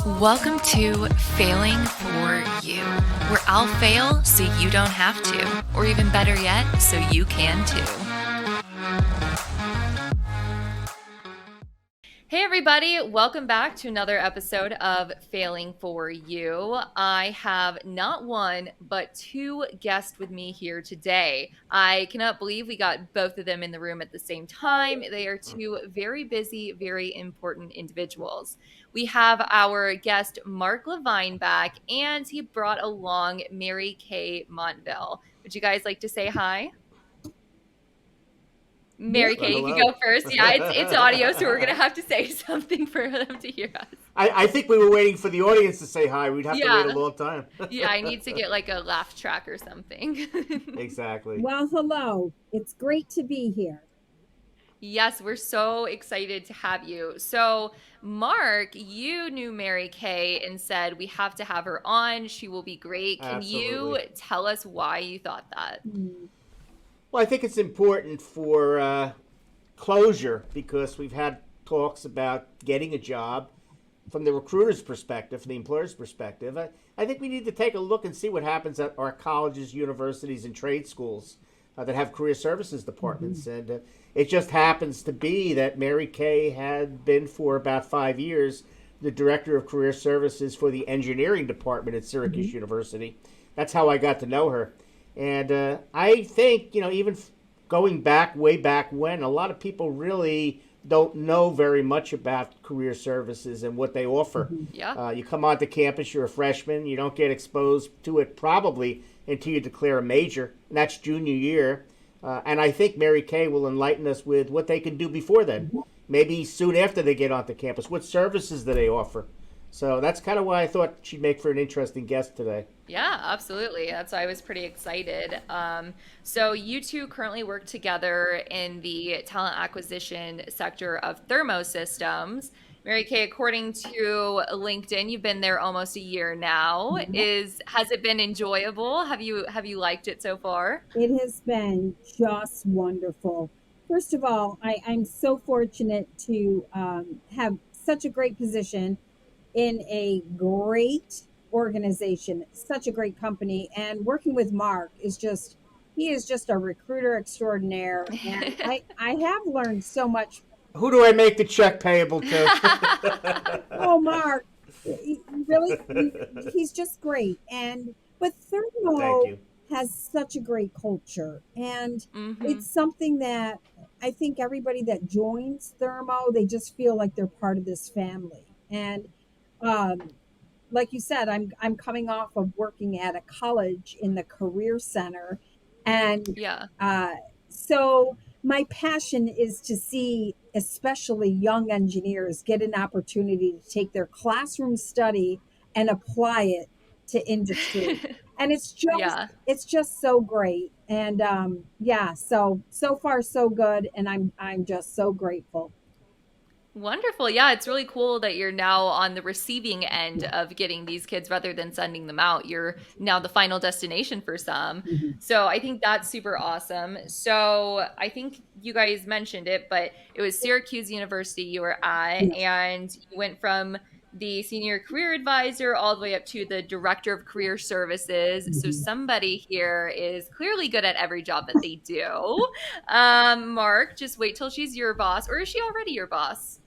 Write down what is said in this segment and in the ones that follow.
Welcome to Failing for You, where I'll fail so you don't have to, or even better yet, so you can too. Hey everybody, welcome back to another episode of Failing for You. I have not one, but two guests with me here today. I cannot believe we got both of them in the room at the same time. They are two very busy, very important individuals. We have our guest Marc LeVine back, and he brought along Mary Kay Montville. Would you guys like to say hi? Yeah. Mary Well, Kay, you can hello. go first. Yeah, it's audio, so we're gonna have to say something for them to hear us. I think we were waiting for the audience to say hi. We'd have to wait a Yeah, long time. yeah, I need to get like a laugh track or something. Exactly. Well, hello. It's great to be here. Yes, we're so excited to have you. So, Marc, you knew Mary Kay and said we have to have her on. She will be great. Can you Absolutely. tell us why you thought that? Hmm. Well, I think it's important for closure because we've had talks about getting a job from the recruiter's perspective, from the employer's perspective. I think we need to take a look and see what happens at our colleges, universities, and trade schools that have career services Mhm. departments. And it just happens to be that Mary Kay had been for about 5 years the director of career services for the engineering department at Mhm. Syracuse University. That's how I got to know her. And I think, even going back, way back when, a lot of people really don't know very much about career services and what they offer. Mhm. Yeah. You come onto campus, you're a freshman, you don't get exposed to it probably until you declare a major, and that's junior year. And I think Mary Kay will enlighten us with what they can do before then. Maybe soon after they get onto campus. What services do they offer? So that's kind of why I thought she'd make for an interesting guest today. Yeah, absolutely. That's why I was pretty excited. So you two currently work together in the talent acquisition sector of Thermo Systems. Mary Kay, according to LinkedIn, you've been there almost a year now. Yeah. Has it been enjoyable? Have you liked it so far? It has been just wonderful. First of all, I'm so fortunate to have such a great position in a great organization, such a great company. And working with Mark is just, he is just a recruiter extraordinaire. And I have learned so much. Who do I make the check payable to? Oh, Mark, really, he's just great. And but Thank Thermo you. has such a great culture, and Hmm. it's something that I think everybody that joins Thermo, they just feel like they're part of this family. And um, like you said, I'm coming off of working at a college in the career center, and Yeah. uh, so my passion is to see especially young engineers get an opportunity to take their classroom study and apply it to industry. And Yeah. it's just so great. And yeah, so far so good, and I'm just so grateful. Wonderful. Yeah, it's really cool that you're now on the receiving end Yeah. of getting these kids rather than sending them out. You're now the final destination for some. Mhm. So I think that's super awesome. So I think you guys mentioned it, but it was Syracuse University you were at, Yes. and you went from the senior career advisor all the way up to the director of career services. So Mhm. somebody here is clearly good at every job that they do. Marc, just wait till she's your boss, or is she already your boss?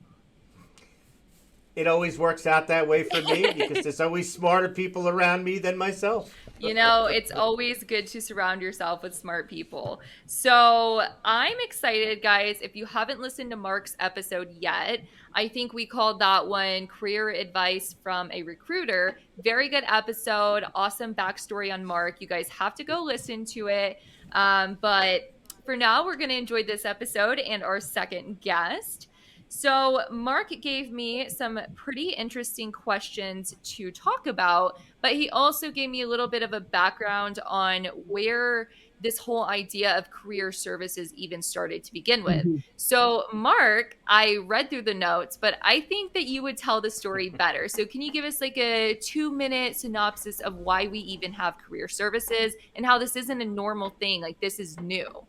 It always works out that way for me because there's always smarter people around me than myself. You know, it's always good to surround yourself with smart people. So I'm excited, guys. If you haven't listened to Marc's episode yet, I think we called that one Career Advice from a Recruiter. Very good episode. Awesome backstory on Marc. You guys have to go listen to it. But for now, we're going to enjoy this episode and our second guest. So, Marc gave me some pretty interesting questions to talk about, but he also gave me a little bit of a background on where this whole idea of career services even started to begin with. Mhm. So, Marc, I read through the notes, but I think that you would tell the story better. So, can you give us like a 2 minute synopsis of why we even have career services and how this isn't a normal thing? Like, this is new.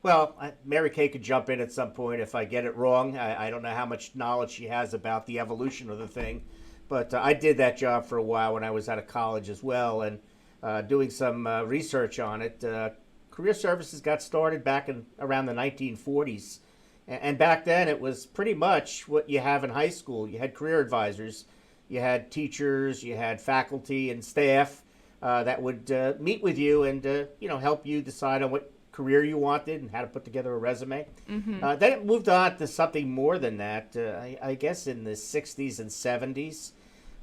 Well, Mary Kay could jump in at some point if I get it wrong. I don't know how much knowledge she has about the evolution of the thing. but I did that job for a while when I was out of college as well, and doing some research on it. Career services got started back in around the 1940s, and back then it was pretty much what you have in high school. You had career advisors, you had teachers, you had faculty and staff that would meet with you and help you decide on what career you wanted and how to put together a resume. Then it moved on to something more than that. I guess in the 60s and 70s,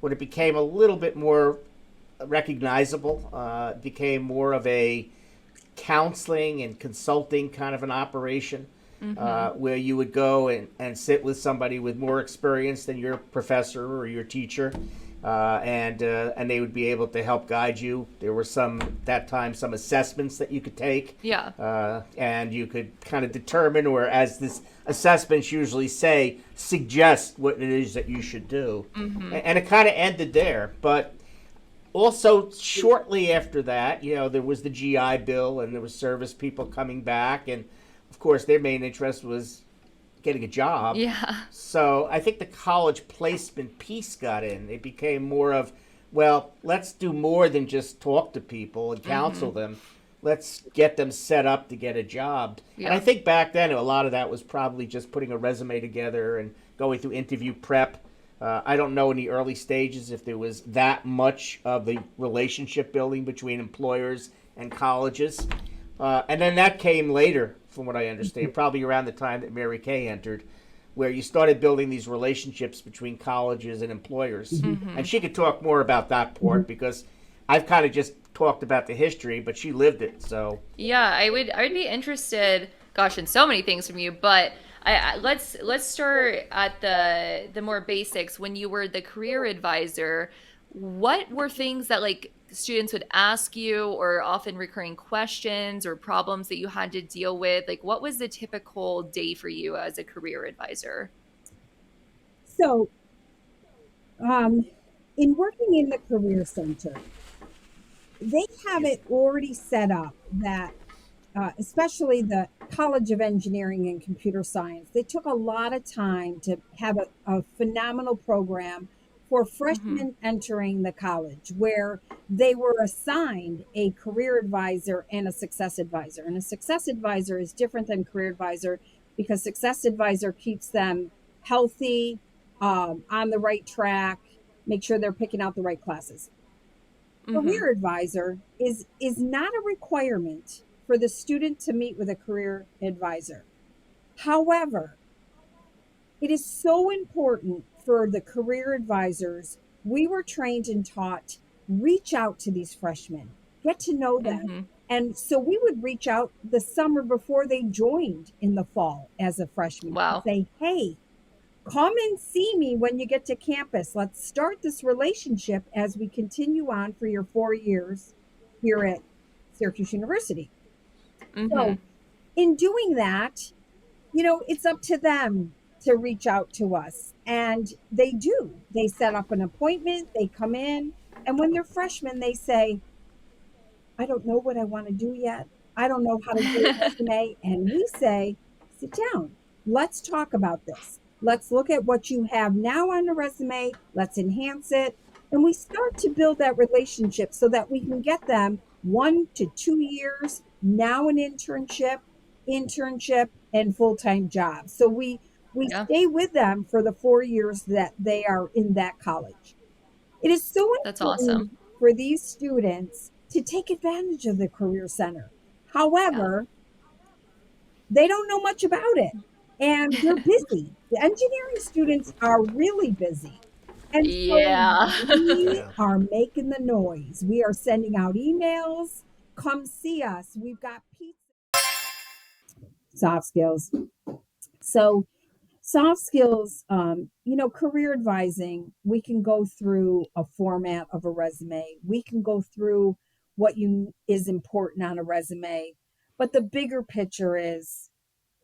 when it became a little bit more recognizable, it became more of a counseling and consulting kind of an operation, where you would go and sit with somebody with more experience than your professor or your teacher, and they would be able to help guide you. There were some assessments that you could take, Yeah. and you could kind of determine, or as this assessments usually say, suggest what it is that you should do. And it kind of ended there, but also shortly after that, there was the GI Bill, and there was service people coming back, and of course their main interest was getting a job. Yeah. So I think the college placement piece got in. It became more of, well, let's do more than just talk to people and counsel them. Let's get them set up to get a job. Yeah. And I think back then a lot of that was probably just putting a resume together and going through interview prep. I don't know in the early stages if there was that much of the relationship building between employers and colleges. And then that came later, from what I understand, probably around the time that Mary Kay entered, where you started building these relationships between colleges and employers. And she could talk more about that part, because I've kind of just talked about the history, but she lived it. So Yeah, I would be interested, gosh, in so many things from you, but let's start at the more basics. When you were the career advisor, what were things that like students would ask you, or often recurring questions or problems that you had to deal with? Like, what was the typical day for you as a career advisor? So, um, in working in the Career Center, they have it already set up that, especially the College of Engineering and Computer Science, they took a lot of time to have a phenomenal program for Mm-hmm. freshmen entering the college, where they were assigned a career advisor and a success advisor. And a success advisor is different than career advisor, because success advisor keeps them healthy, on the right track, make sure they're picking out the right classes. Mm-hmm. Career advisor is not a requirement for the student to meet with a career advisor. However, it is so important for the career advisors. We were trained and taught, reach out to these freshmen, get to know them. Mm-hmm. And so we would reach out the summer before they joined in the fall as a freshman and Wow. say, hey, come and see me when you get to campus. Let's start this relationship as we continue on for your 4 years here at Syracuse University. Mm-hmm. So, in doing that, it's up to them to reach out to us. And they do. They set up an appointment, they come in, and when they're freshmen, they say, I don't know what I want to do yet. I don't know how to do a resume. And we say, sit down. Let's talk about this. Let's look at what you have now on the resume. Let's enhance it. And we start to build that relationship so that we can get them 1 to 2 years, now an internship, and full-time job. So we Yeah, stay with them for the 4 years that they are in that college. It is so that's awesome. important for these students to take advantage of the Career Center. Yeah. However, they don't know much about it, and they're busy. The engineering students are really busy. And so Yeah. we yeah. are making the noise. We are sending out emails. Come see us. We've got pizza. Soft skills. So soft skills, career advising, we can go through a format of a resume. We can go through what you is important on a resume. But the bigger picture is,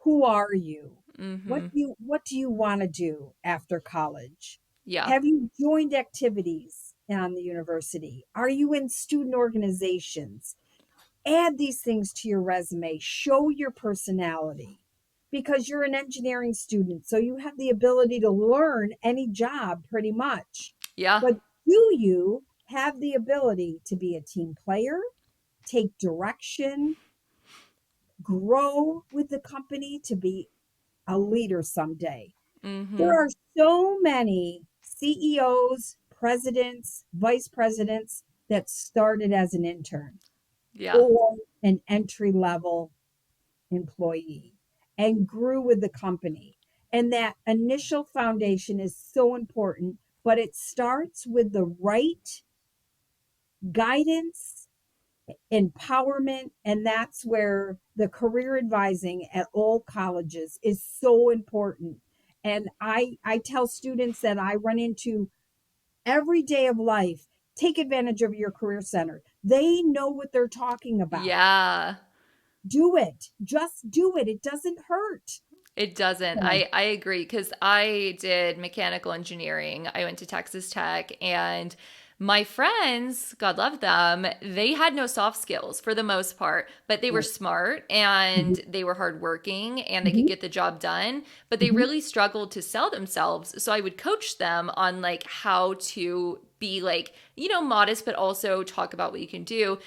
who are you? Mm-hmm. What do you want to do after college? Yeah. Have you joined activities on the university? Are you in student organizations? Add these things to your resume, show your personality, because you're an engineering student. So you have the ability to learn any job pretty much. Yeah. But do you have the ability to be a team player, take direction, grow with the company to be a leader someday? There Mhm. are so many CEOs, presidents, vice presidents that started as an intern Yeah. or an entry level employee and grew with the company. And that initial foundation is so important, but it starts with the right guidance, empowerment, and that's where the career advising at all colleges is so important. And I tell students that I run into every day of life, take advantage of your career center. They know what they're talking about. Yeah. Do it. Just do it. It doesn't hurt. It doesn't. So, I agree because I did mechanical engineering. I went to Texas Tech, and my friends, God love them, they had no soft skills for the most part, but they were right. smart Mhm, and they were hardworking and they could mhm, get the job done, but they mhm. really struggled to sell themselves. So I would coach them on like how to be like, modest, but also talk about what you can do,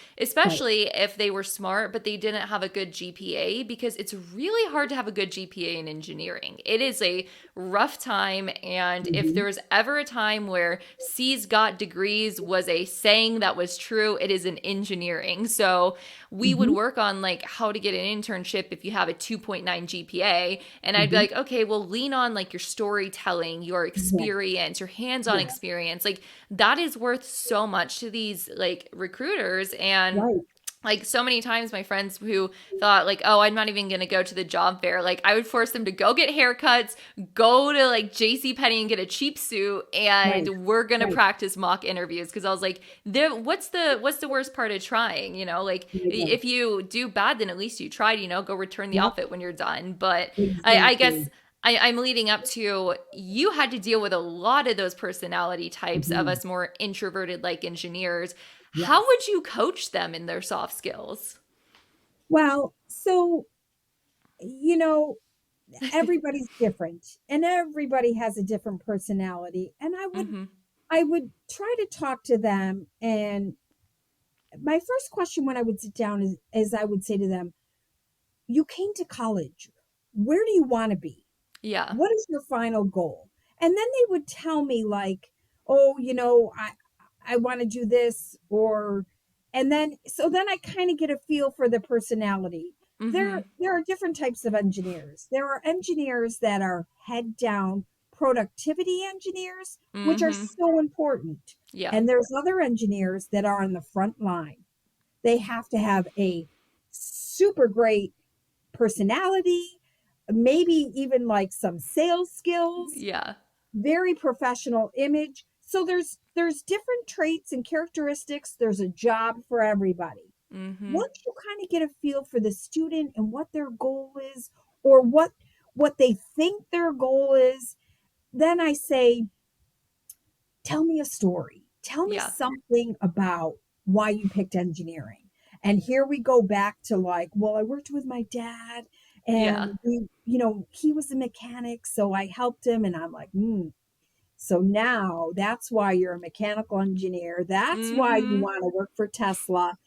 Right. especially if they were smart, but they didn't have a good GPA, because it's really hard to have a good GPA in engineering. It is a rough time. And if Mhm, there was ever a time where C's got degrees was a saying that was true, it is in engineering. So we would mhm, work on like how to get an internship if you have a 2.9 GPA. And I'd be mhm. like, okay, well, lean on like your storytelling, your Yes. experience, your hands on Yes. experience. Like that is worth so much to these like recruiters. And Right. like so many times my friends who thought like, oh, I'm not even gonna go to the job fair, like I would force them to go get haircuts, go to like JC Penney and get a cheap suit, Right. and we're gonna Right. practice mock interviews. Because I was like, what's the worst part of trying, like I know. if you do bad, then at least you tried, go return the Yep. outfit when you're done. But I Exactly. guess I'm leading up to, you had to deal with a lot of those personality types of Mhm. us more introverted like engineers. How Yes. would you coach them in their soft skills? Well, so, you know, everybody's different and everybody has a different personality. And Mm-hmm. I would try to talk to them. And my first question when I would sit down is I would say to them, you came to college. Where do you want to be? Yeah. What is your final goal? And then they would tell me like, oh, I want to do this, or and then so then I kind of get a feel for the personality. Mm-hmm. There are different types of engineers. There are engineers that are head down productivity engineers, which are Mm-hmm. so important. Yeah. And there's other engineers that are on the front line. They have to have a super great personality, maybe even like some sales skills, Yeah. very professional image. So there's different traits and characteristics. There's a job for everybody. Mm-hmm. Once you kind of get a feel for the student and what their goal is, or what they think their goal is, then I say, tell me a story. Tell me Yeah. something about why you picked engineering. And here we go back to like, well, I worked with my dad Yeah. and he was a mechanic, so I helped him. And I'm like, so now that's why you're a mechanical engineer. That's why you Mm-hmm. want to work for Tesla.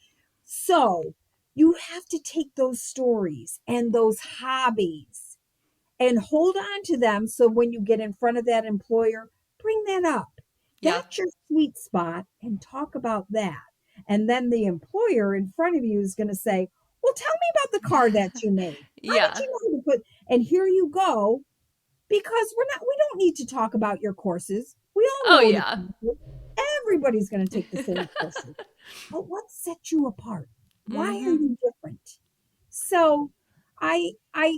So you have to take those stories and those hobbies and hold on to them, so when you get in front of that employer, bring that up. Yeah. That's your sweet spot and talk about that. And then the employer in front of you is going to say, well, tell me about the car that you made. How did Yeah. you know to put, and here you go, because we don't need to talk about your courses. We all Oh know the yeah. courses. Everybody's going to take the same courses. But what sets you apart? Why are Mm-hmm. you different? So I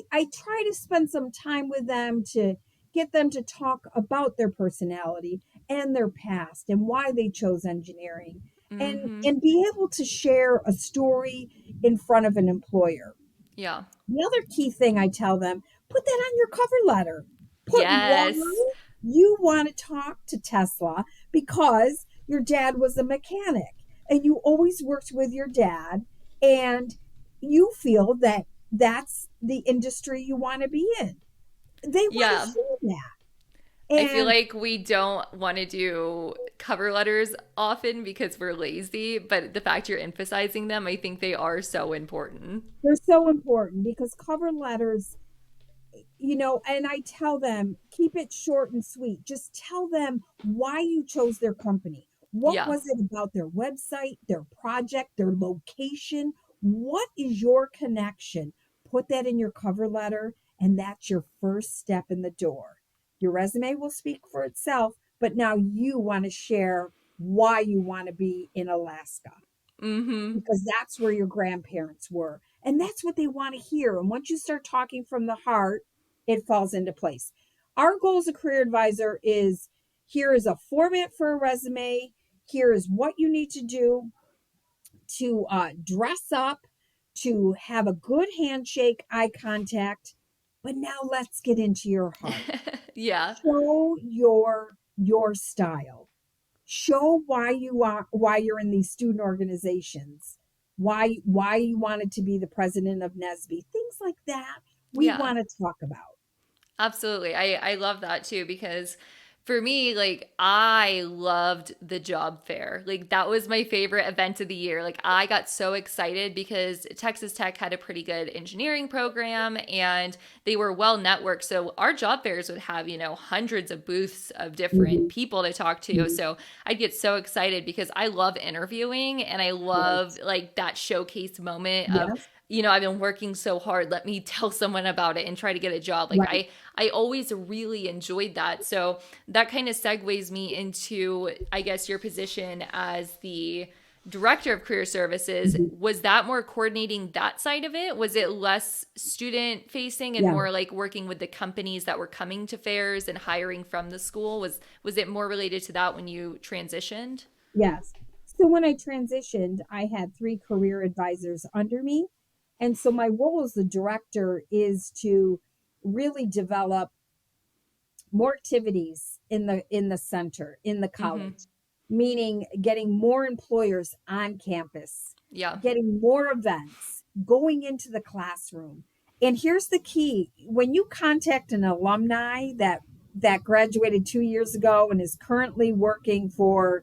try to spend some time with them to get them to talk about their personality and their past and why they chose engineering, Mm-hmm. and be able to share a story in front of an employer. Yeah. The other key thing I tell them, put that on your cover letter. Put why Yes. you want to talk to Tesla, because your dad was a mechanic and you always worked with your dad, and you feel that that's the industry you want to be in. They want to Yeah. hear that. I feel And like we don't want to do cover letters often because we're lazy, but the fact you're emphasizing them, I think they are so important. they're so important because cover letters, and I tell them, keep it short and sweet. Just tell them why you chose their company. What Yeah. was it about their website, their project, their location? What is your connection? Put that in your cover letter, and that's your first step in the door. Your resume will speak for itself, but now you want to share why you want to be in Alaska Mm-hmm. because that's where your grandparents were. And that's what they want to hear. And once you start talking from the heart, it falls into place. Our goal as a career advisor is here is a format for a resume. Here is what you need to do to dress up, to have a good handshake, eye contact. But now let's get into your heart. Yeah. Show your style, show why you're in these student organizations, why you wanted to be the president of Nesby, things like that we Yeah. want to talk about. Absolutely. I love that too because for me, like I loved the job fair. Like that was my favorite event of the year. Like I got so excited because Texas Tech had a pretty good engineering program and they were well networked. So our job fairs would have, hundreds of booths of different Mhm, people to talk to. mhm. So I'd get so excited because I love interviewing and I love Right. like that showcase moment of Yes. I've been working so hard. Let me tell someone about it and try to get a job. Like Right. I always really enjoyed that. So that kind of segues me into, I guess, your position as the director of career services. Mhm. Was that more coordinating that side of it? Was it less student facing and Yeah. more like working with the companies that were coming to fairs and hiring from the school? Was it more related to that when you transitioned? Yes. So when I transitioned, I had three career advisors under me, and so my role as the director is to really develop more activities in the center in the Mm-hmm. college, meaning getting more employers on campus, Yeah. getting more events, going into the classroom. And here's the key: when you contact an alumni that graduated 2 years ago and is currently working for,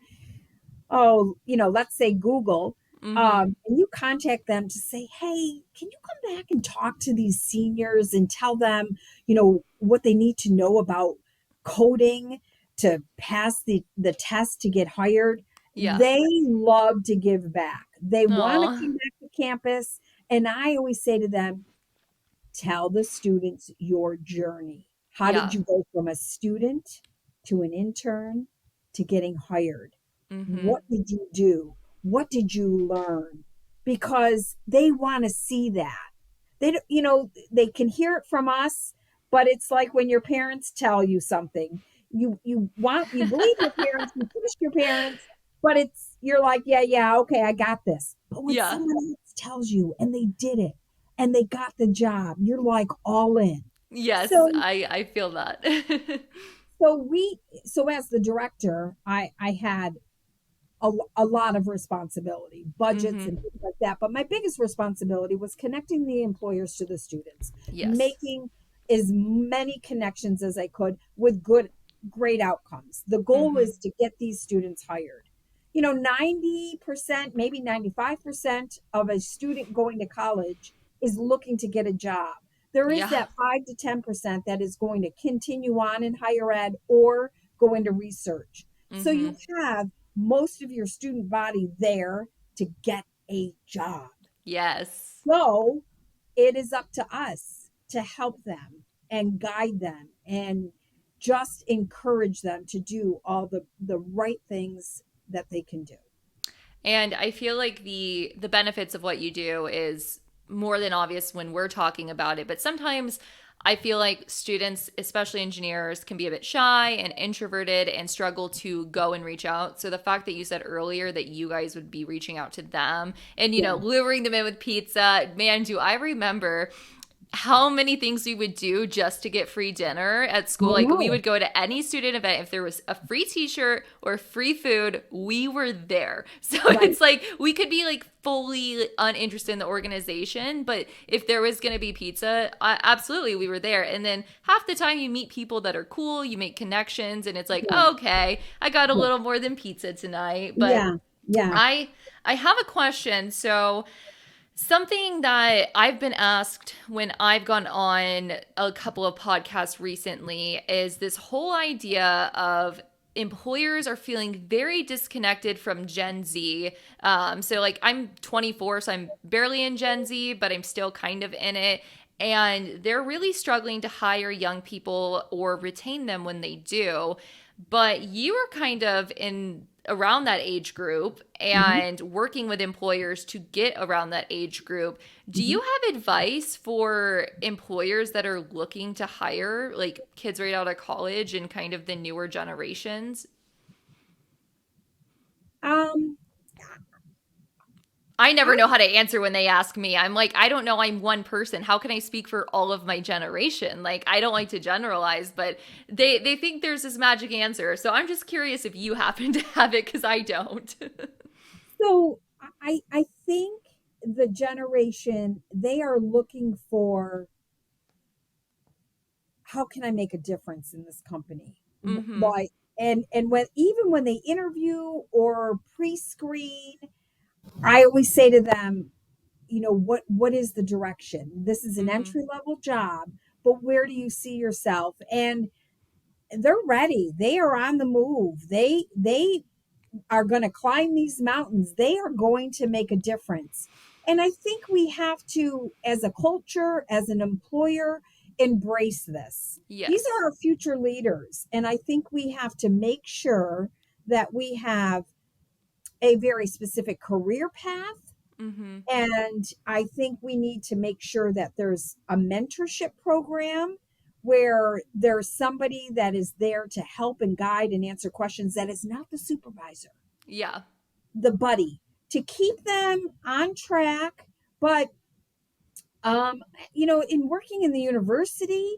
let's say Google, Mm-hmm. and you contact them to say, hey, can you come back and talk to these seniors and tell them, what they need to know about coding to pass the test to get hired? Yeah. They love to give back. They want to Oh. come back to campus. And I always say to them, tell the students your journey. How did Yeah. you go from a student to an intern to getting hired? Mm-hmm. What did you do? What did you learn? Because they want to see that. They can hear it from us, but it's like when your parents tell you something. You believe your parents, you push your parents, but you're like, yeah, yeah, okay, I got this. But when Yeah. someone else tells you and they did it and they got the job, you're like all in. Yes, So I feel that. so we so as the director, I had a lot of responsibility, budgets Mm-hmm. and things like that. But my biggest responsibility was connecting the employers to the students, Yes. making as many connections as I could with great outcomes. The goal Mm-hmm. is to get these students hired. 90%, maybe 95% of a student going to college is looking to get a job. There is Yeah. that 5 to 10% that is going to continue on in higher ed or go into research. So Mm-hmm. you have most of your student body there to get a job. Yes. So it is up to us to help them and guide them and just encourage them to do all the right things that they can do. And I feel like the benefits of what you do is more than obvious when we're talking about it, but sometimes I feel like students, especially engineers, can be a bit shy and introverted and struggle to go and reach out. So the fact that you said earlier that you guys would be reaching out to them and Yeah. luring them in with pizza, man, do I remember how many things we would do just to get free dinner at school. I Like we know. would go to any student event. If there was a free t-shirt or free food, we were there. So Right. it's like we could be like fully uninterested in the organization, but if there was going to be pizza, absolutely we were there. And then half the time you meet people that are cool, you make connections, and it's like, Yeah. okay, I got a Yeah. little more than pizza tonight. But Yeah. Yeah. I I have a question. So something that I've been asked when I've gone on a couple of podcasts recently is this whole idea of employers are feeling very disconnected from Gen Z. So, like, I'm 24, so I'm barely in Gen Z, but I'm still kind of in it. And they're really struggling to hire young people or retain them when they do. But you are kind of in around that age group Mhm. and working with employers to get around that age group. Do Mhm. you have advice for employers that are looking to hire like kids right out of college and kind of the newer generations? Um, I never I, know how to answer when they ask me. I'm like, I don't know. I'm one person. How can I speak for all of my generation? Like, I don't like to generalize, but they think there's this magic answer. So I'm just curious if you happen to have it because I don't. so I think the generation, they are looking for, how can I make a difference in this company? Mm-hmm. Like, and when, even when they interview or pre-screen, I always say to them, what is the direction? This is an Mm-hmm. entry level job, but where do you see yourself? And they're ready. They are on the move. They are going to climb these mountains. They are going to make a difference. And I think we have to, as a culture, as an employer, embrace this. These Yes. are our future leaders. And I think we have to make sure that we have a very specific career path. Mm-hmm. And I think we need to make sure that there's a mentorship program where there's somebody that is there to help and guide and answer questions, that is not the supervisor, Yeah. the buddy, to keep them on track. But um, in working in the university,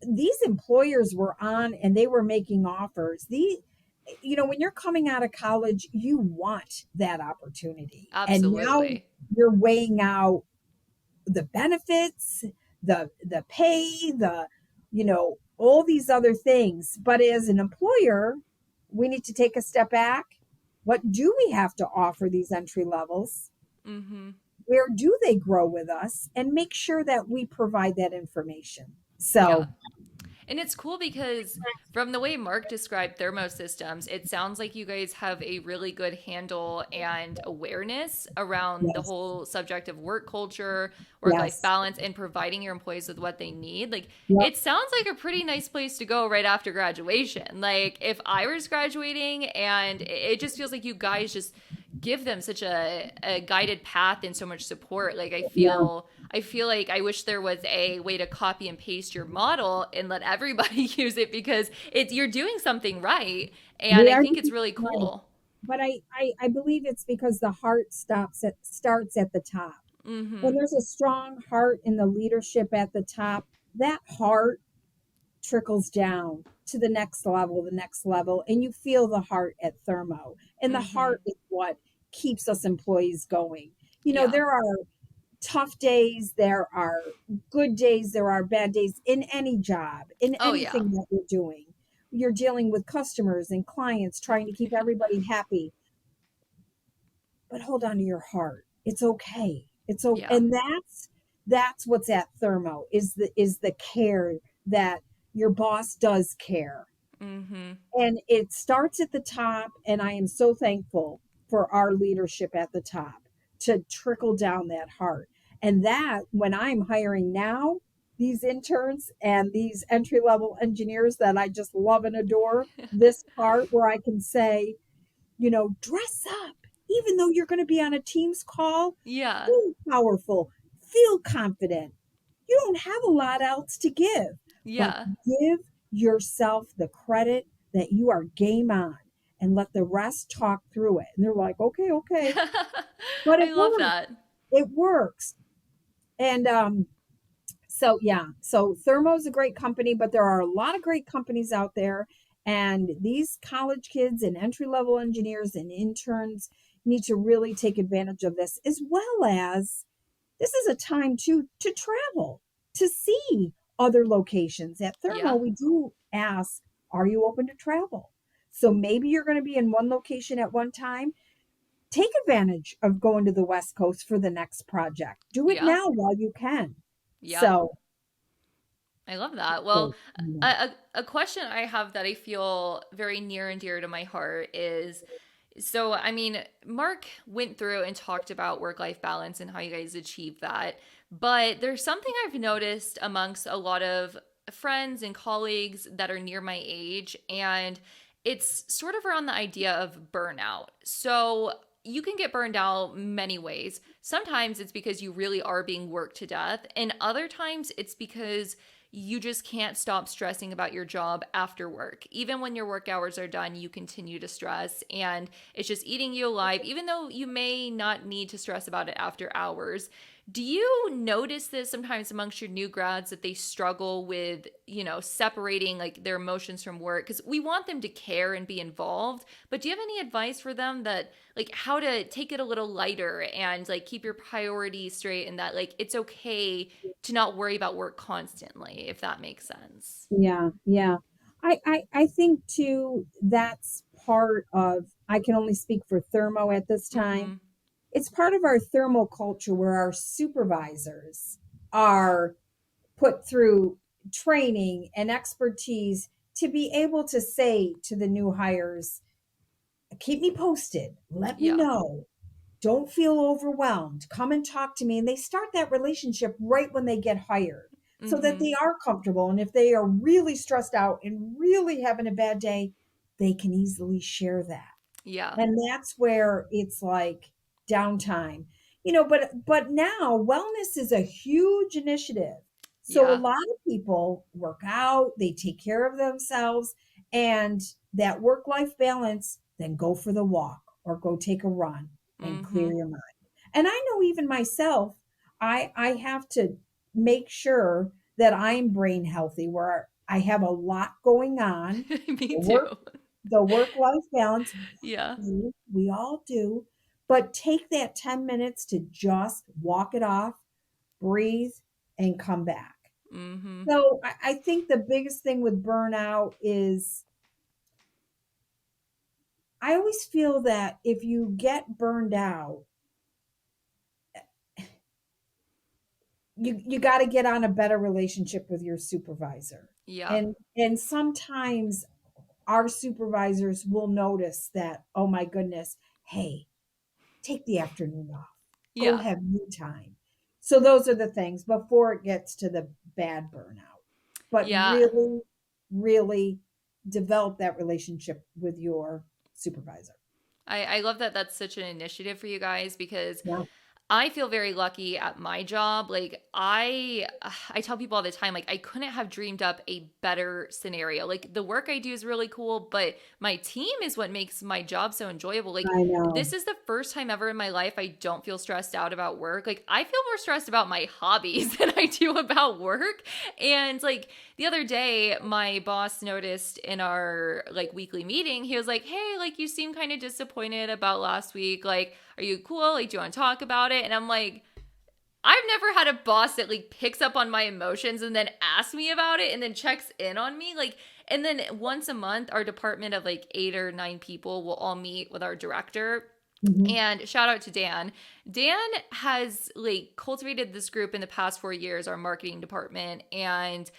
these employers were on and they were making offers. When you're coming out of college, you want that opportunity, and now Absolutely. you're weighing out the benefits, the pay, all these other things. But as an employer, we need to take a step back. What do we have to offer these entry levels? Mm-hmm. Where do they grow with us? And make sure that we provide that information. Yeah. So, And it's cool because from the way Mark described thermosystems, it sounds like you guys have a really good handle and awareness around the yes, whole subject of work culture, work life yes, balance, and providing your employees with what they need. Like, yep, it sounds like a pretty nice place to go right after graduation. Like, if I was graduating, and it just feels like you guys just give them such a guided path and so much support. Like, yeah. I feel like I wish there was a way to copy and paste your model and let everybody use it because you're doing something right. And We I are think it's doing really it right. cool. But I believe it's because the heart starts at the top. Mm-hmm. When there's a strong heart in the leadership at the top, that heart trickles down to the next level, and you feel the heart at Thermo. And the Mm-hmm. heart is what keeps us employees going. Yeah. There are tough days, there are good days, there are bad days in any job, in Oh yeah. anything that you're doing. You're dealing with customers and clients, trying to keep everybody happy, but hold on to your heart. It's okay. Yeah. And that's what's at Thermo, is the care that your boss does care. Mm-hmm. And it starts at the top, and I am so thankful for our leadership at the top to trickle down that heart. And that, when I'm hiring now, these interns and these entry level engineers that I just love and adore, this part where I can say, dress up. Even though you're going to be on a Teams call, Yeah. feel powerful, feel confident. You don't have a lot else to give, but Yeah. give yourself the credit that you are game on, and let the rest talk through it. And they're like, okay, okay. But it I love works. that. It works. And So yeah, so Thermo's a great company, but there are a lot of great companies out there, and these college kids and entry level engineers and interns need to really take advantage of this, as well as this is a time to travel, to see other locations. At Thermo, Yeah. we do ask, are you open to travel? So maybe you're going to be in one location at one time. Take advantage of going to the West Coast for the next project. Do it Yeah. now while you can. Yeah. So, I love that. Well, so, yeah. a question I have that I feel very near and dear to my heart is, so, I mean, Mark went through and talked about work life balance and how you guys achieve that. But there's something I've noticed amongst a lot of friends and colleagues that are near my age, and it's sort of around the idea of burnout. So, you can get burned out many ways. Sometimes it's because you really are being worked to death, and other times it's because you just can't stop stressing about your job after work. Even when your work hours are done, you continue to stress and it's just eating you alive, even though you may not need to stress about it after hours. Do you notice this sometimes amongst your new grads that they struggle with, separating like their emotions from work? Because we want them to care and be involved, but do you have any advice for them that like how to take it a little lighter and like keep your priorities straight and that like it's okay to not worry about work constantly, if that makes sense? Yeah, yeah. I think too that's part of, I can only speak for Thermo at this time. Mm-hmm. It's part of our thermal culture where our supervisors are put through training and expertise to be able to say to the new hires, keep me posted, let me Yeah. know, don't feel overwhelmed, come and talk to me. And they start that relationship right when they get hired so that Mm-hmm. they are comfortable. And if they are really stressed out and really having a bad day, they can easily share that. Yeah. And that's where it's like downtime. But now wellness is a huge initiative. So a Yeah. lot of people work out, they take care of themselves, and that work life balance, then go for the walk or go take a run and clear Mm-hmm. your mind. And I know even myself, I have to make sure that I'm brain healthy, where I have a lot going on. Me Work too. the work life balance, Yeah. we all do, but take that 10 minutes to just walk it off, breathe, and come back. Mm-hmm. So I think the biggest thing with burnout is I always feel that if you get burned out, you got to get on a better relationship with your supervisor. Yeah. And sometimes our supervisors will notice that, oh my goodness, hey, take the afternoon off. Go Yeah. have you time. So those are the things before it gets to the bad burnout. But Yeah. really, really develop that relationship with your supervisor. I love that that's such an initiative for you guys because Yeah. I feel very lucky at my job. Like I tell people all the time like I couldn't have dreamed up a better scenario. Like the work I do is really cool, but my team is what makes my job so enjoyable. Like I know. this is the first time ever in my life I don't feel stressed out about work. Like I feel more stressed about my hobbies than I do about work. And like the other day my boss noticed in our like weekly meeting, he was like, "Hey, like you seem kind of disappointed about last week. Like are you cool? Like, do you want to talk about it?" And I'm like, I've never had a boss that like picks up on my emotions and then asks me about it and then checks in on me. Like, and then once a month, our department of like 8 or 9 people will all meet with our director. Mhm. And shout out to Dan. Dan has like cultivated this group in the past 4 years, our marketing department. And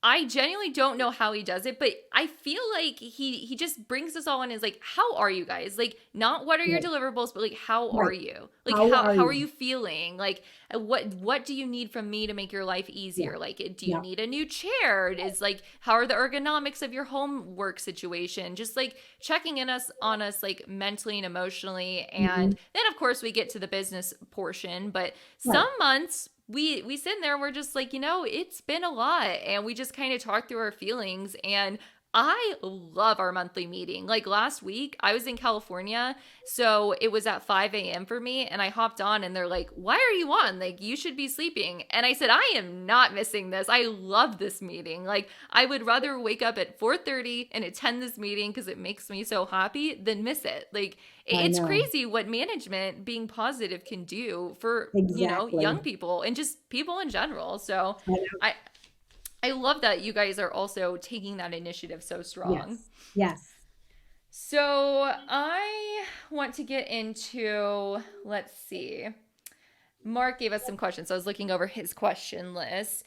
I genuinely don't know how he does it, but I feel like he just brings us all in and is like, how are you guys? Like, not what are your Right. deliverables, but like, how are Right. you? Like, How how are how are you? you feeling? Like, what do you need from me to make your life Yeah. easier? Like, do you Yeah. need a new chair? Is like, how are the ergonomics of your home work situation? Just like checking in us on us like mentally and emotionally, Mhm. and then of course we get to the business portion. But Right. some months we sit in there and we're just like, it's been a lot, and we just kind of talk through our feelings. And I love our monthly meeting. Like last week, I was in California, so it was at 5 a.m. for me, and I hopped on, and they're like, "Why are you on? Like, you should be sleeping." And I said, "I am not missing this. I love this meeting. Like, I would rather wake up at 4:30 and attend this meeting because it makes me so happy than miss it." Like, I it's know. crazy what management being positive can do for, young Exactly. people and just people in general. So, I know. I I love that you guys are also taking that initiative so strong. Yes. Yes. So I want to get into, let's see. Mark gave us some questions. So I was looking over his question list.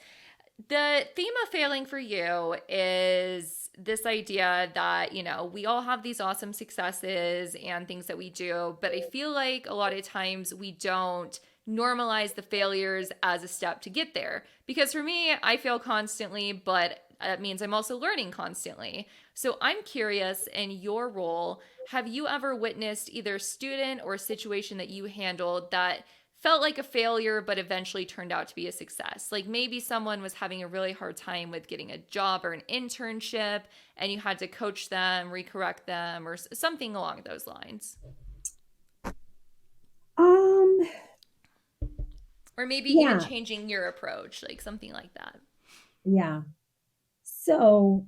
The theme of failing for you is this idea that, we all have these awesome successes and things that we do, but I feel like a lot of times we don't normalize the failures as a step to get there. Because for me, I fail constantly, but that means I'm also learning constantly. So I'm curious, in your role, have you ever witnessed either a student or a situation that you handled that felt like a failure but eventually turned out to be a success? Like maybe someone was having a really hard time with getting a job or an internship, and you had to coach them, recorrect them, or something along those lines. Um, Or maybe even yeah, changing your approach, like something like that. yeah. So,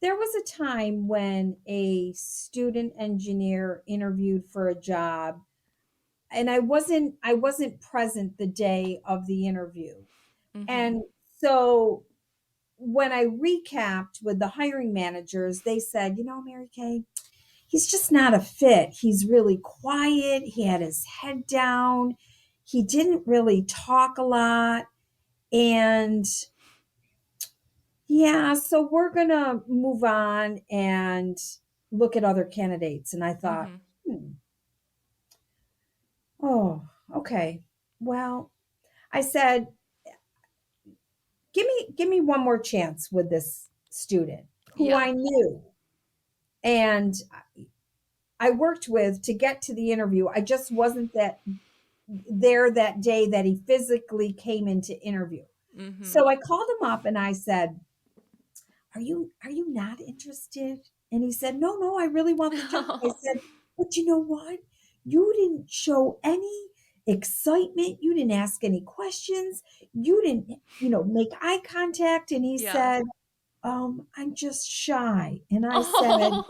there was a time when a student engineer interviewed for a job, and I wasn't present the day of the interview. Mm-hmm. And so when I recapped with the hiring managers, they said, Mary Kay, he's just not a fit. He's really quiet. He had his head down. He didn't really talk a lot. And yeah, so we're going to move on and look at other candidates. And I thought, Mm-hmm. hmm, oh, okay. Well, I said, give me one more chance with this student who Yeah. I knew and I worked with to get to the interview. I just wasn't there that day that he physically came into interview. Mm-hmm. So I called him up and I said, "Are you not interested?" And he said, "No, I really want the job." I said, "But you know what? You didn't show any excitement. You didn't ask any questions. You didn't, make eye contact." And he Yeah. said, "I'm just shy." And I said, Oh,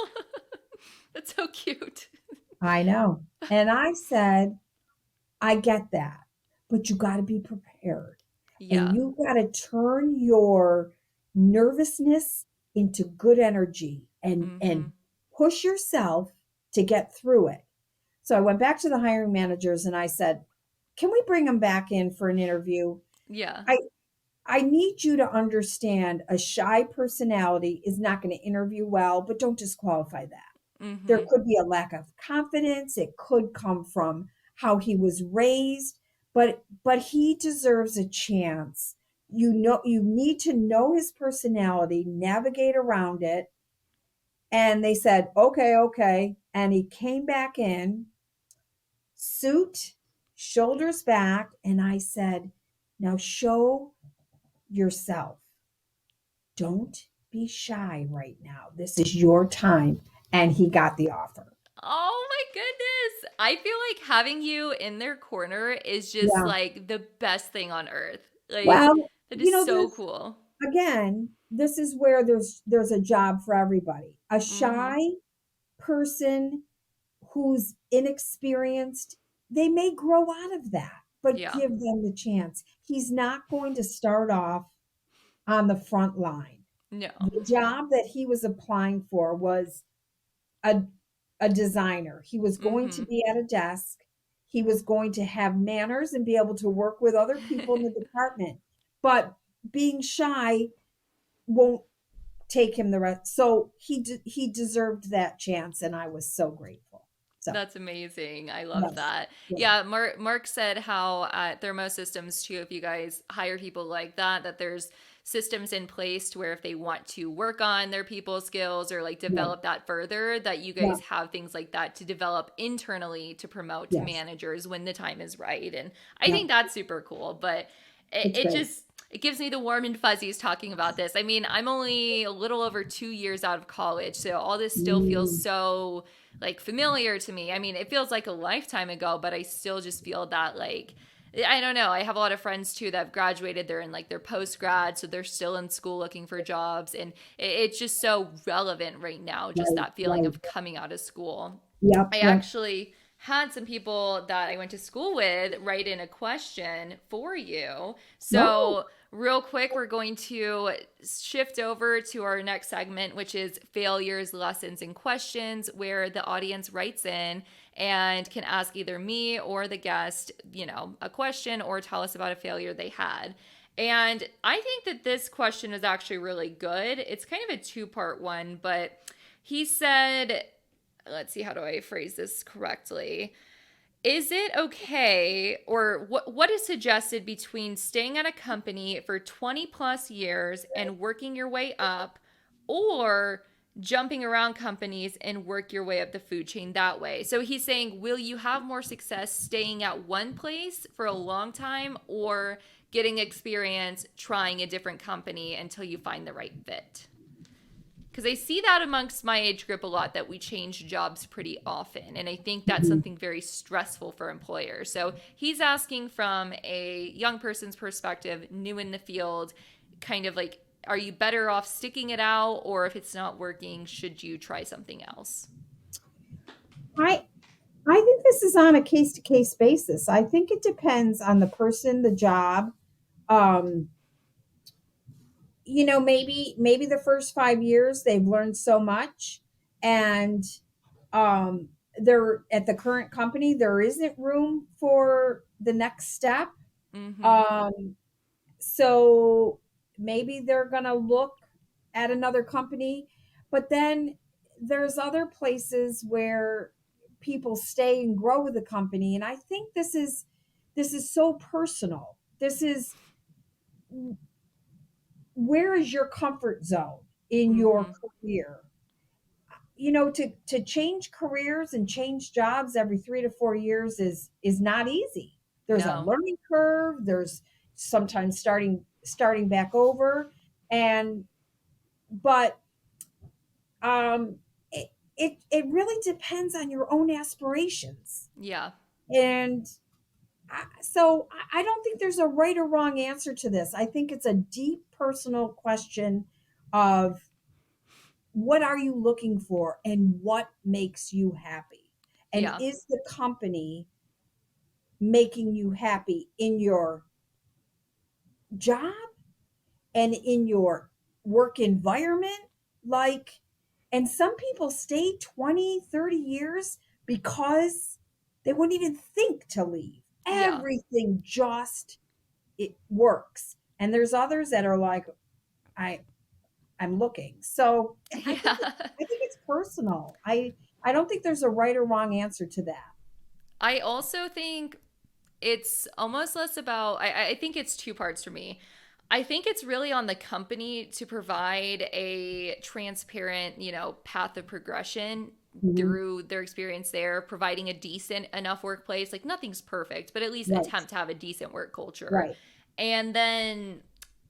that's so cute. "I know." And I said, "I get that, but you got to be prepared and Yeah. you got to turn your nervousness into good energy and Mm-hmm. push yourself to get through it." So I went back to the hiring managers and I said, "Can we bring him back in for an interview? Yeah. I I need you to understand a shy personality is not going to interview well, but don't disqualify that. There Mm-hmm. could be a lack of confidence. It could come from how he was raised, but he deserves a chance. You need to know his personality, navigate around it." And they said, "Okay, okay." And he came back in, suit, shoulders back, and I said, "Now show yourself. Don't be shy right now. This is your time." And he got the offer. Oh my goodness. I feel like having you in their corner is just Yeah. like the best thing on earth. Like, Well, that is so there's cool. again, this is where there's a job for everybody. A Mm-hmm. shy person who's inexperienced, they may grow out of that, but Yeah. give them the chance. He's not going to start off on the front line. No. The job that he was applying for was a a designer. He was going to Mm-hmm. be at a desk. He was going to have manners and be able to work with other people in the department. But being shy won't take him the rest. So he deserved that chance, and I was so grateful. So That's amazing. I love yes, that. yeah, Yeah, Mark said how at Thermo Systems too, if you guys hire people like that, that there's systems in place to where if they want to work on their people skills or like yeah, develop that further, that you yeah, guys have things like that to develop internally to promote to yes, managers when the time is right. And I yeah. think that's super cool. But it, It's it great. just it gives me the warm and fuzzies talking about this. I mean, I'm only a little over 2 years out of college, so all this still feels Mm, so like familiar to me. I mean, it feels like a lifetime ago, but I still just feel that like I don't know. I have a lot of friends too that have graduated. They're in like their post grad, so they're still in school looking for jobs, and it's just so relevant right now. Just right, that feeling right. of coming out of school. Yep, I yep. actually had some people that I went to school with write in a question for you. No. So, real quick, we're going to shift over to our next segment, which is failures, lessons, and questions, where the audience writes in and can ask either me or the guest, a question or tell us about a failure they had. And I think that this question is actually really good. It's kind of a two-part one, but he said, let's see, how do I phrase this correctly? Is it okay, or what is suggested between staying at a company for 20 plus years and working your way up, or jumping around companies and work your way up the food chain that way? So he's saying, will you have more success staying at one place for a long time, or getting experience trying a different company until you find the right fit? Because I see that amongst my age group a lot, that we change jobs pretty often. And I think that's Mhm. something very stressful for employers. So he's asking from a young person's perspective, new in the field, kind of like, are you better off sticking it out? Or if it's not working, should you try something else? I I think this is on a case to case basis. I think it depends on the person, the job. Um, maybe the first 5 years they've learned so much, and um, they're at the current company. There isn't room for the next step. Mm hmm. Um, so maybe they're going to look at another company, but then there's other places where people stay and grow with the company, and I think this is so personal. This is, where is your comfort zone in Mm your hmm. career? To change careers and change jobs every 3 to 4 years is not easy. There's a No. learning curve. There's sometimes starting back over, and but um, it really depends on your own aspirations. Yeah. And I don't think there's a right or wrong answer to this. I think it's a deep personal question of, what are you looking for and what makes you happy? And Yeah. is the company making you happy in your job and in your work environment? Like, and some people stay 20, 30 years because they wouldn't even think to leave. Yeah. Everything just, it works. And there's others that are like, I I'm looking. So I think Yeah. I think it's personal. I don't think there's a right or wrong answer to that. I also think it's almost less about, I think it's two parts for me. I think it's really on the company to provide a transparent, path of progression Mhm. through their experience there, providing a decent enough workplace. Like nothing's perfect, but at least Right, attempt to have a decent work culture. right. And then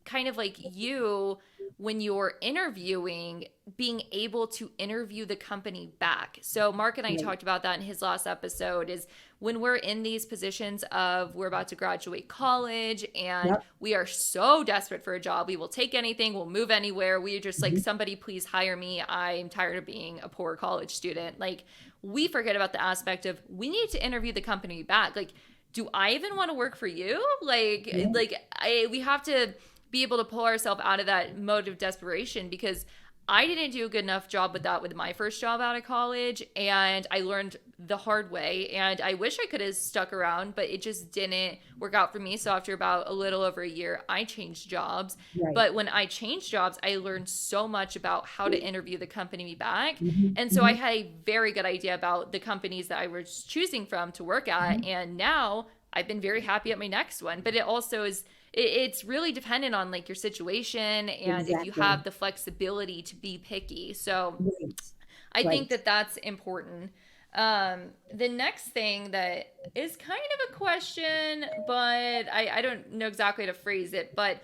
kind of like you, when you're interviewing, being able to interview the company back. So Mark and I Right. talked about that in his last episode, is when we're in these positions of, we're about to graduate college and Yep. we are so desperate for a job, we will take anything, we'll move anywhere, we are just like, Mhm. somebody please hire me, I'm tired of being a poor college student. Like, we forget about the aspect of, we need to interview the company back. Like, do I even want to work for you? like Yeah. like I we have to be able to pull ourselves out of that mode of desperation, because I didn't do a good enough job with that with my first job out of college, and I learned the hard way, and I wish I could have stuck around, but it just didn't work out for me. So after about a little over a year, I changed jobs. Right. But when I changed jobs, I learned so much about how to interview the company back. Mhm. And so I Mhm. had a very good idea about the companies that I was choosing from to work at, Mhm. and now I've been very happy at my next one. But it also is, it's really dependent on like your situation and if you Exactly. have the flexibility to be picky. So Right. I think Right. that that's important. The next thing that is kind of a question, but I don't know exactly how to phrase it, but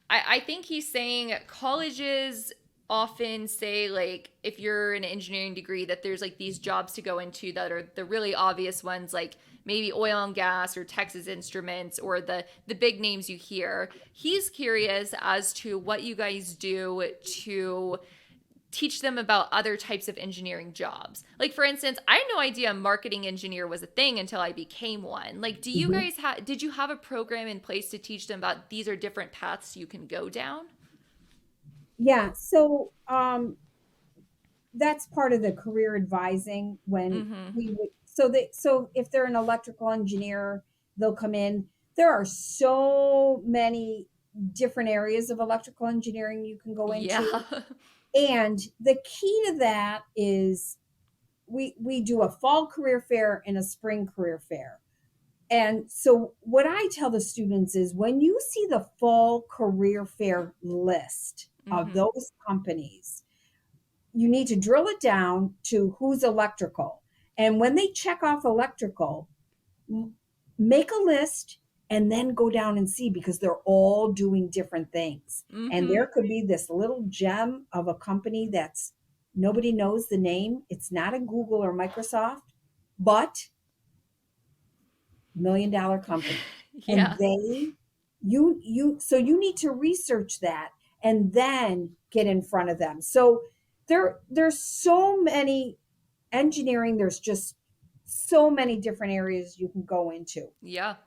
I think he's saying colleges often say like if you're an engineering degree that there's like these jobs to go into that are the really obvious ones like maybe oil and gas or Texas Instruments or the big names you hear. He's curious as to what you guys do to teach them about other types of engineering jobs. Like for instance, I had no idea marketing engineer was a thing until I became one. Like do you Mhm. guys have did you have a program in place to teach them about these are different paths you can go down? Yeah. So that's part of the career advising when Mhm. we would so if they're an electrical engineer, they'll come in. There are so many different areas of electrical engineering you can go into. Yeah. And the key to that is we do a fall career fair and a spring career fair. And so what I tell the students is when you see the fall career fair list of Mhm. those companies, you need to drill it down to who's electrical. And when they check off electrical, make a list and then go down and see because they're all doing different things. And Mhm. there could be this little gem of a company that's nobody knows the name. It's not a Google or Microsoft, but $1 million company. And Yeah. so you need to research that and then get in front of them. So there's so many engineering, there's just so many different areas you can go into. Yeah.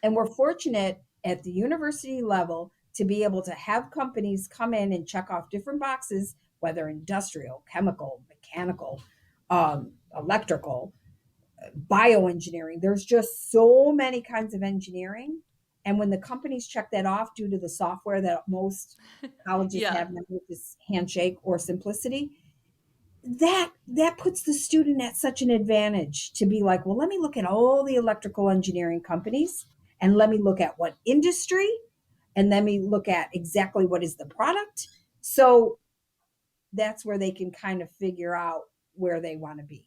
And we're fortunate at the university level to be able to have companies come in and check off different boxes, whether industrial, chemical, mechanical, electrical, bioengineering. There's just so many kinds of engineering. And when the companies check that off due to the software that most colleges Yeah. have now, which is Handshake or Simplicity, that puts the student at such an advantage to be like, well, let me look at all the electrical engineering companies and let me look at what industry and let me look at exactly what is the product. So that's where they can kind of figure out where they want to be.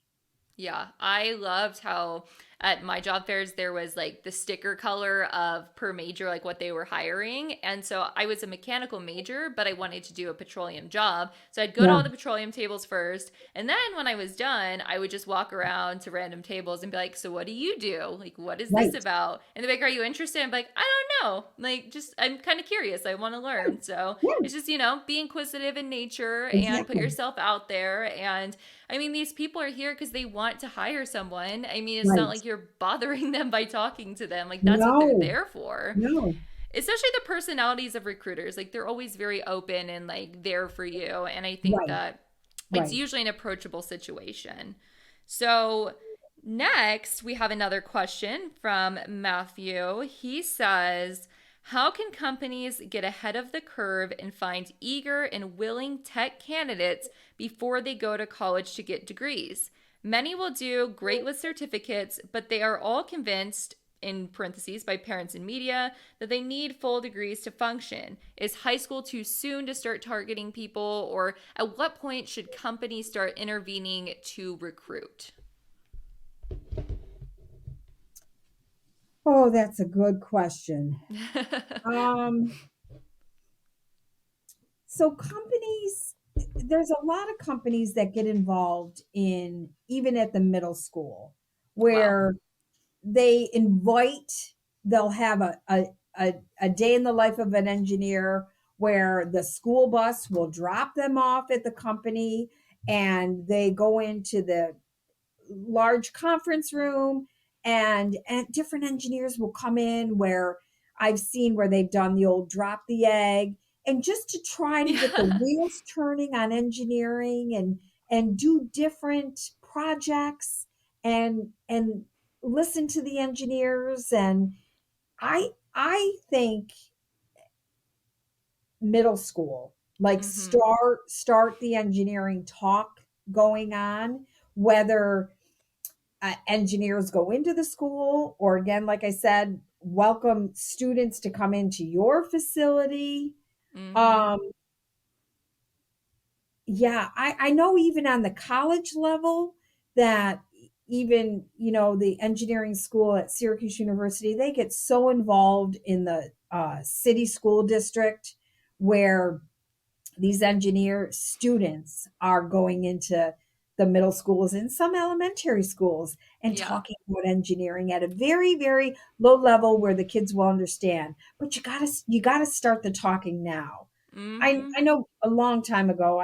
Yeah, I loved how at my job fairs there was like the sticker color of per major, like what they were hiring. And so I was a mechanical major, but I wanted to do a petroleum job. So I'd go to Yeah, all the petroleum tables first. And then when I was done, I would just walk around to random tables and be like, so what do you do? Like, what is this right. about? And they're like, are you interested? I'm like, I don't know. Like, just, I'm kind of curious. I want to learn. So Yeah, it's just, be inquisitive in nature and put exactly. yourself out there. And I mean, these people are here because they want to hire someone. I mean, it's not Right. like you're bothering them by talking to them. Like, that's what they're No, there for. no. Especially the personalities of recruiters. Like, they're always very open and, like, there for you. And I think Right, that it's right. usually an approachable situation. So, next, we have another question from Matthew. He says, how can companies get ahead of the curve and find eager and willing tech candidates before they go to college to get degrees? Many will do great with certificates, but they are all convinced, in parentheses, by parents and media, that they need full degrees to function. Is high school too soon to start targeting people, or at what point should companies start intervening to recruit? Oh, that's a good question. Um, so companies, there's a lot of companies that get involved in even at the middle school Wow. where they invite, they'll have a day in the life of an engineer where the school bus will drop them off at the company and they go into the large conference room and different engineers will come in where I've seen where they've done the old drop the egg and just to try to get the Yeah. wheels turning on engineering and do different projects and listen to the engineers and I think middle school like Mm-hmm. start the engineering talk going on whether engineers go into the school, or again, like I said, welcome students to come into your facility. Mm-hmm. Um, yeah, I know even on the college level that even, the engineering school at Syracuse University, they get so involved in the city school district. where these engineer students are going into the middle schools and some elementary schools and Yeah. talking about engineering at a very, very low level where the kids will understand. But you gotta start the talking now. Mm-hmm. I know a long time ago,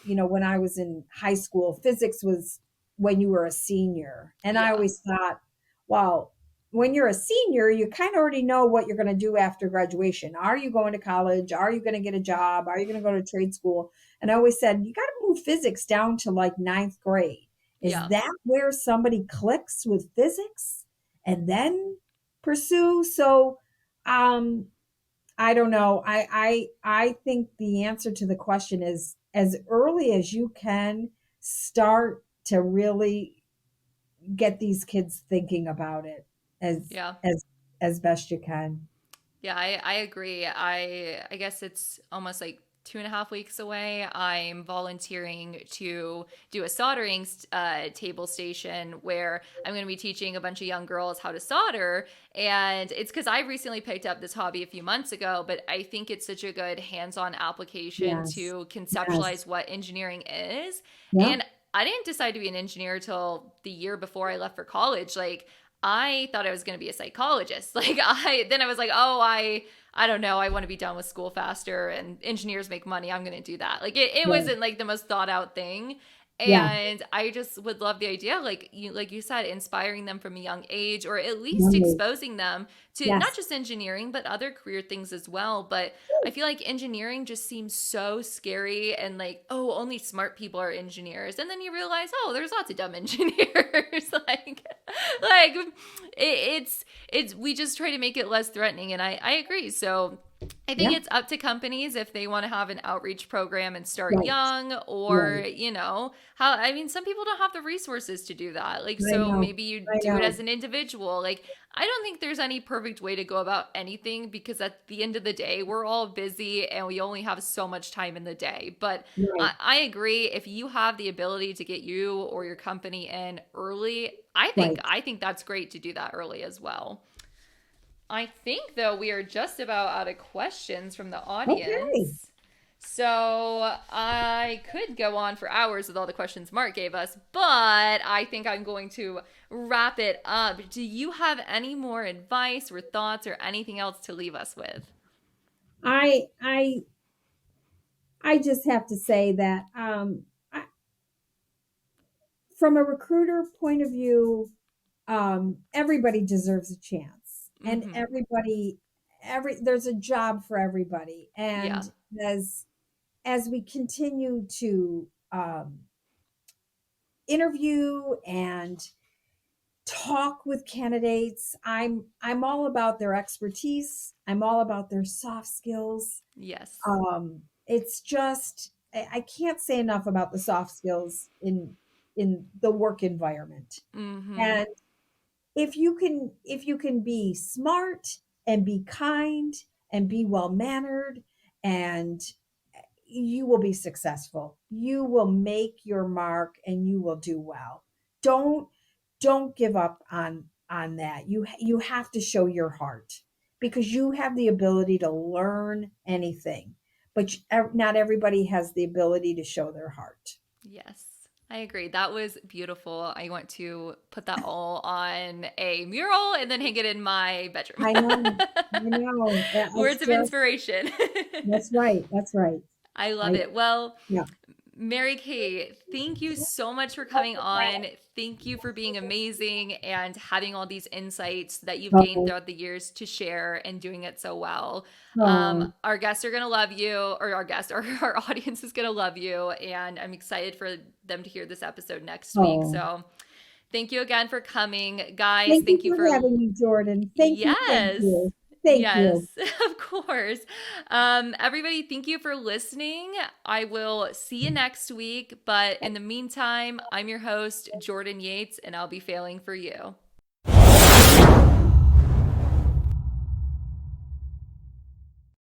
when I was in high school, physics was when you were a senior. And I Yeah. always thought, well, when you're a senior, you kind of already know what you're going to do after graduation. Are you going to college? Are you going to get a job? Are you going to go to trade school? And I always said, you got to move physics down to like ninth grade. Is Yeah. that where somebody clicks with physics and then pursue? So, um, I don't know. I think the answer to the question is as early as you can start to really get these kids thinking about it as Yeah. as as best you can. Yeah, I agree. I guess it's almost like 2.5 weeks away. I'm volunteering to do a soldering table station where I'm going to be teaching a bunch of young girls how to solder. And it's because I recently picked up this hobby a few months ago, but I think it's such a good hands-on application Yes. to Yes. conceptualize what engineering is. Yeah. And I didn't decide to be an engineer till the year before I left for college. Like I thought I was going to be a psychologist. I was like, oh, I don't know. I want to be done with school faster and engineers make money. I'm going to do that. Like it Right. wasn't like the most thought out thing. Yeah. And I just would love the idea, like you said, inspiring them from a young age, or at least Wonderful. exposing them to not Yes. just engineering, but other career things as well. But I feel like engineering just seems so scary and like, oh, only smart people are engineers. And then you realize, oh, there's lots of dumb engineers. Like it's we just try to make it less threatening, and I agree. So I think Yeah. it's up to companies if they want to have an outreach program and start Right. young, or Right. how I mean some people don't have the resources to do that. Like I so know. maybe you I do it know. as an individual. Like I don't think there's any perfect way to go about anything because at the end of the day, we're all busy and we only have so much time in the day. But Right. I agree. If you have the ability to get you or your company in early, Right. I think that's great to do that early as well. I think though we are just about out of questions from the Okay. audience. So I could go on for hours with all the questions Mark gave us, but I think I'm going to wrap it up. Do you have any more advice or thoughts or anything else to leave us with? I I I just have to say that from a recruiter point of view, everybody deserves a chance, and Mm-hmm. every there's a job for everybody. And Yeah. as as we continue to interview and talk with candidates, I'm all about their expertise. I'm all about their soft skills. Yes. It's just I can't say enough about the soft skills in the work environment. Mm-hmm. And if you can be smart and be kind and be well mannered, and you will be successful. You will make your mark and you will do well. Don't don't give up on that. You have to show your heart because you have the ability to learn anything. But not everybody has the ability to show their heart. Yes. I agree. That was beautiful. I want to put that all on a mural and then hang it in my bedroom. I know. I know. It's Words of just inspiration. that's right. That's right. I love I it. Well, yeah. Mary Kay, thank you so much for coming on. Thank you for being amazing and having all these insights that you've gained Oh, throughout the years to share and doing it so well. oh, Our guests are going to love you, or our audience is going to love you. And I'm excited for them to hear this episode next week. oh. So thank you again for coming, guys. Thank you Thank you for for having me, Jordan. Thank you. Thank yes. you. Thank Yes, you. of course. Everybody, thank you for listening. I will see you next week. But in the meantime, I'm your host, Jordan Yates, and I'll be failing for you.